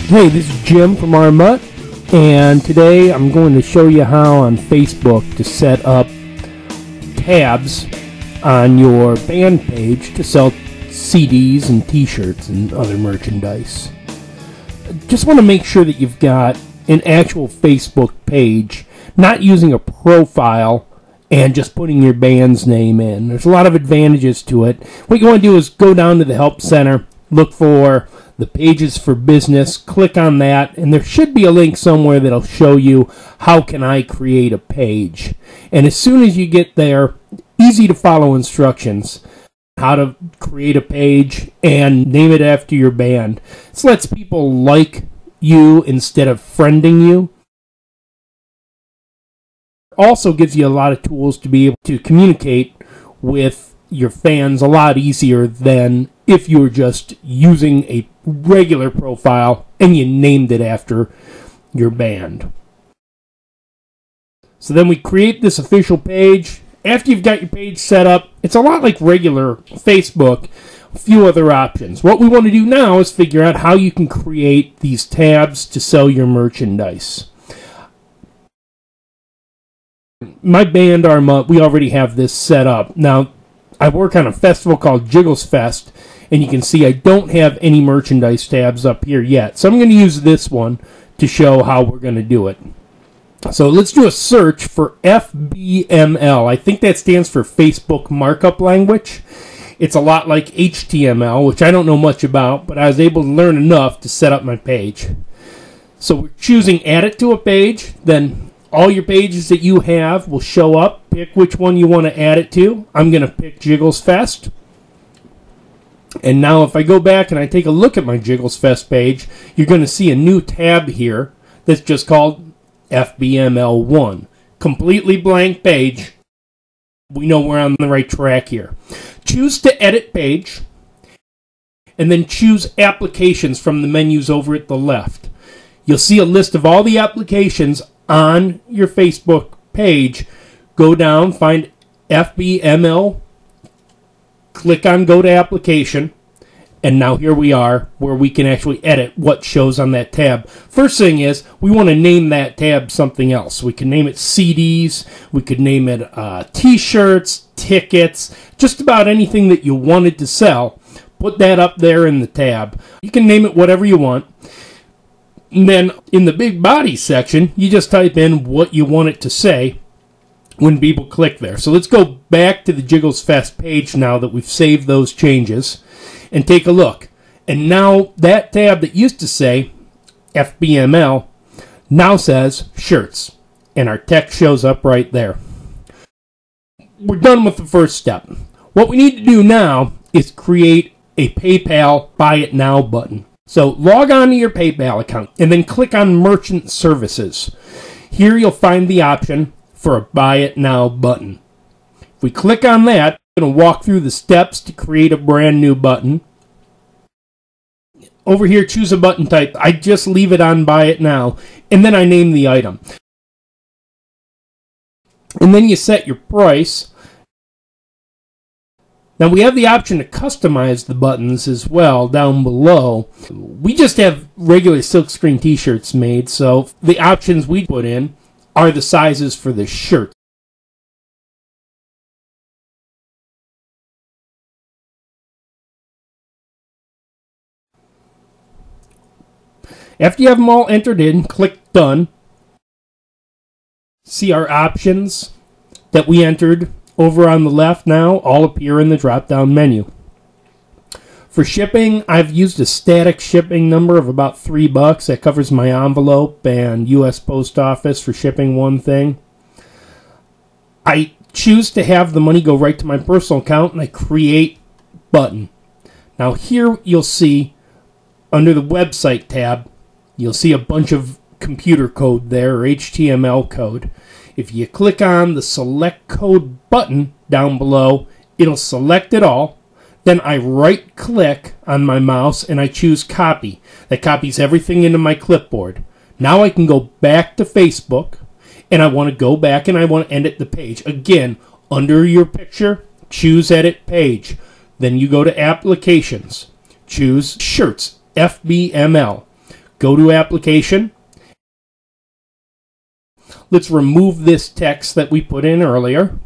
Hey, this is Jim from Armut, and today I'm going to show you how on Facebook to set up tabs on your band page to sell CDs and t-shirts and other merchandise. Just want to make sure that you've got an actual Facebook page, not using a profile and just putting your band's name in. There's a lot of advantages to it. What you want to do is go down to the Help Center, look for the Pages for Business, click on that, and there should be a link somewhere that'll show you how can I create a page. And as soon as you get there, easy to follow instructions how to create a page and name it after your band. This lets people like you instead of friending you. Also gives you a lot of tools to be able to communicate with your fans a lot easier than if you were just using a regular profile and you named it after your band. So then we create this official page. After you've got your page set up, it's a lot like regular Facebook, a few other options. What we want to do now is figure out how you can create these tabs to sell your merchandise. My band, Armut, we already have this set up. Now, I work on a festival called Jiggles Fest, and you can see I don't have any merchandise tabs up here yet. So I'm going to use this one to show how we're going to do it. So let's do a search for FBML. I think that stands for Facebook Markup Language. It's a lot like HTML, which I don't know much about, but I was able to learn enough to set up my page. So we're choosing Add It to a Page, then all your pages that you have will show up. Pick which one you want to add it to. I'm going to pick Jiggles Fest. And now if I go back and I take a look at my Jiggles Fest page, you're going to see a new tab here that's just called FBML1. Completely blank page. We know we're on the right track here. Choose to edit page, and then choose applications from the menus over at the left. You'll see a list of all the applications on your Facebook page. Go down, find FBML, click on Go to Application, and now here we are where we can actually edit what shows on that tab. First thing is, we want to name that tab something else. We can name it CDs, we could name it t-shirts, tickets, just about anything that you wanted to sell. Put that up there in the tab. You can name it whatever you want. And then in the big body section, you just type in what you want it to say when people click there. So let's go back to the Jiggles Fest page now that we've saved those changes and take a look. And now that tab that used to say FBML now says shirts, and our text shows up right there. We're done with the first step. What we need to do now is create a PayPal Buy It Now button. So log on to your PayPal account and then click on Merchant Services. Here you'll find the option for a Buy It Now button. If we click on that, I'm going to walk through the steps to create a brand new button. Over here, choose a button type. I just leave it on Buy It Now, and then I name the item. And then you set your price. Now we have the option to customize the buttons as well down below. We just have regular silkscreen t-shirts made, so the options we put in are the sizes for the shirt. After you have them all entered in, click Done. See our options that we entered over on the left now all appear in the drop-down menu. For shipping, I've used a static shipping number of about $3. That covers my envelope and U.S. Post Office for shipping one thing. I choose to have the money go right to my personal account, and I create button. Now here you'll see under the website tab, you'll see a bunch of computer code there, or HTML code. If you click on the Select Code button down below, it'll select it all. Then I right-click on my mouse and I choose Copy. That copies everything into my clipboard. Now I can go back to Facebook, and I want to go back and I want to edit the page. Again, under your picture, choose Edit Page. Then you go to Applications. Choose Shirts, FBML. Go to Application. Let's remove this text that we put in earlier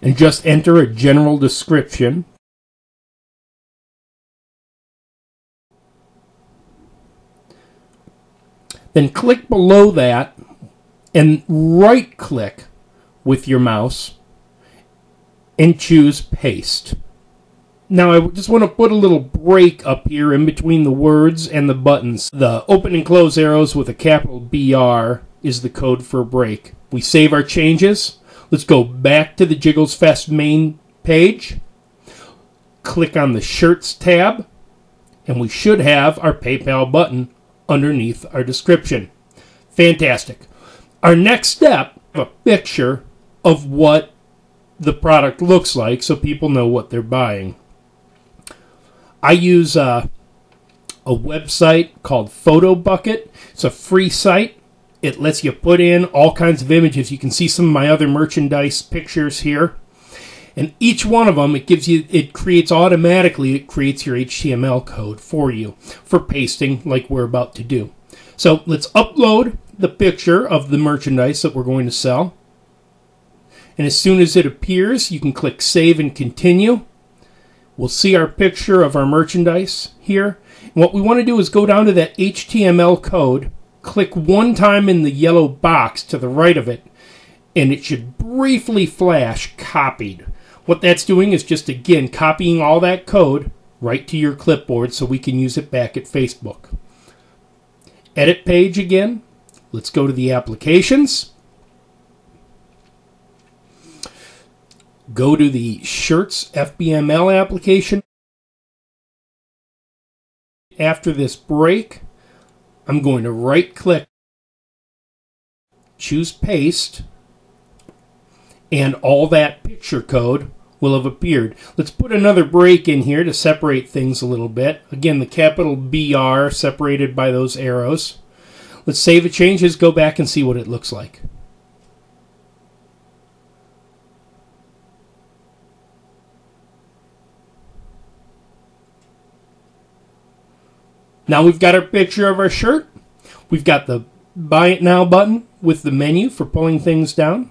and just enter a general description. Then click below that and right-click with your mouse and choose Paste. Now I just want to put a little break up here in between the words and the buttons. The open and close arrows with a capital BR is the code for a break. We save our changes. Let's go back to the Jiggles Fest main page. Click on the Shirts tab, and we should have our PayPal button underneath our description. Fantastic. Our next step, a picture of what the product looks like so people know what they're buying. I use a website called Photobucket. It's a free site. It lets you put in all kinds of images. You can see some of my other merchandise pictures here. And each one of them, it creates automatically, it creates your HTML code for you for pasting like we're about to do. So let's upload the picture of the merchandise that we're going to sell. And as soon as it appears, you can click Save and Continue. We'll see our picture of our merchandise here. And what we want to do is go down to that HTML code, click one time in the yellow box to the right of it, and it should briefly flash Copied. What that's doing is just, again, copying all that code right to your clipboard so we can use it back at Facebook. Edit page again. Let's go to the applications. Go to the Shirts FBML application. After this break, I'm going to right-click, choose Paste, and all that picture code will have appeared. Let's put another break in here to separate things a little bit. Again, the capital BR separated by those arrows. Let's save the changes, go back and see what it looks like. Now we've got our picture of our shirt. We've got the Buy It Now button with the menu for pulling things down.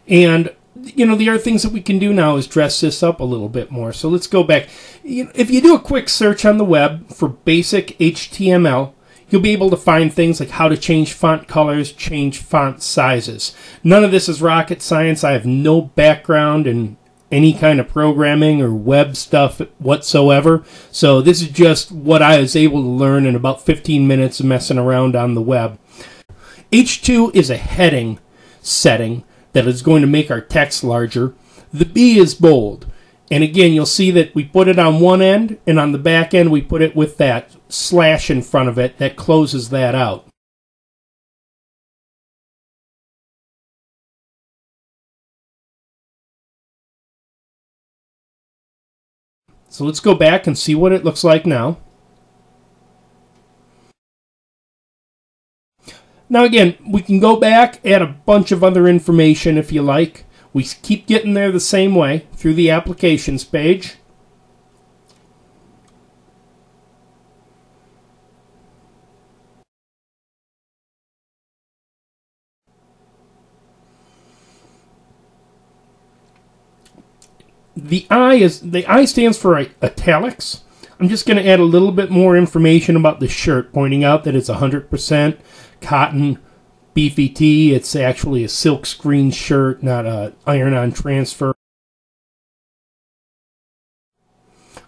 And, you know, the other things that we can do now is dress this up a little bit more. So let's go back. If you do a quick search on the web for basic HTML, you'll be able to find things like how to change font colors, change font sizes. None of this is rocket science. I have no background in any kind of programming or web stuff whatsoever. So this is just what I was able to learn in about 15 minutes of messing around on the web. H2 is a heading setting that is going to make our text larger. The B is bold. And again, you'll see that we put it on one end, and on the back end we put it with that slash in front of it that closes that out. So let's go back and see what it looks like now. Now again, we can go back, add a bunch of other information if you like. We keep getting there the same way through the applications page. The I stands for italics. I'm just going to add a little bit more information about the shirt, pointing out that it's 100% cotton beefy tee. It's actually a silk screen shirt, not a iron-on transfer.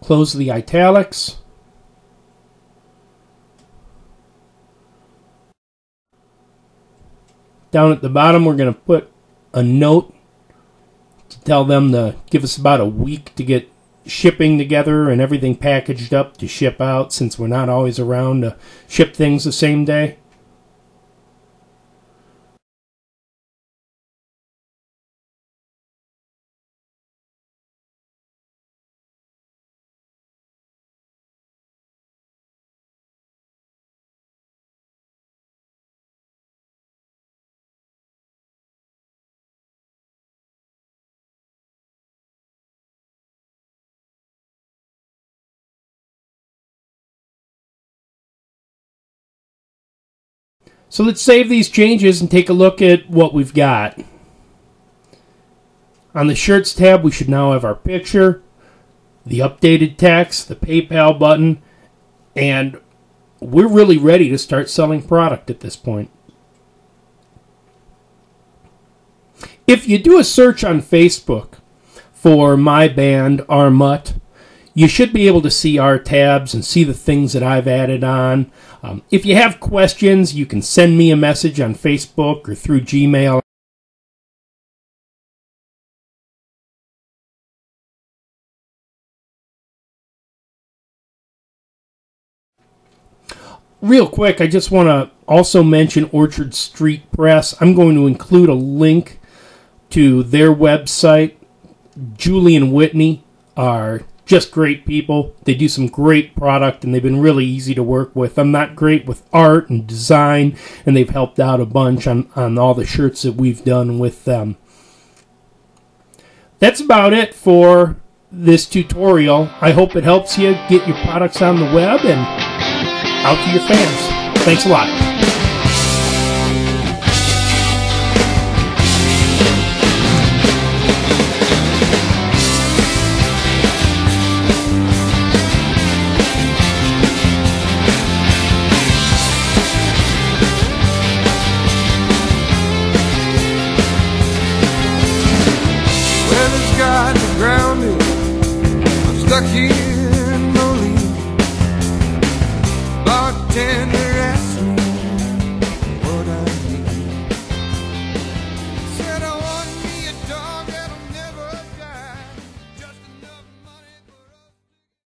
Close the italics. Down at the bottom, we're going to put a note to tell them to give us about a week to get shipping together and everything packaged up to ship out, since we're not always around to ship things the same day. So let's save these changes and take a look at what we've got. On the Shirts tab, we should now have our picture, the updated text, the PayPal button, and we're really ready to start selling product at this point. If you do a search on Facebook for my band, Our Mutt, you should be able to see our tabs and see the things that I've added on. If you have questions, you can send me a message on Facebook or through Gmail. Real quick, I just want to also mention Orchard Street Press. I'm going to include a link to their website. Julie and Whitney are just great people. They do some great product, and they've been really easy to work with. I'm not great with art and design, and they've helped out a bunch on all the shirts that we've done with them. That's about it for this tutorial. I hope it helps you get your products on the web and out to your fans. Thanks a lot. Well, it's got me grounded. I'm stuck here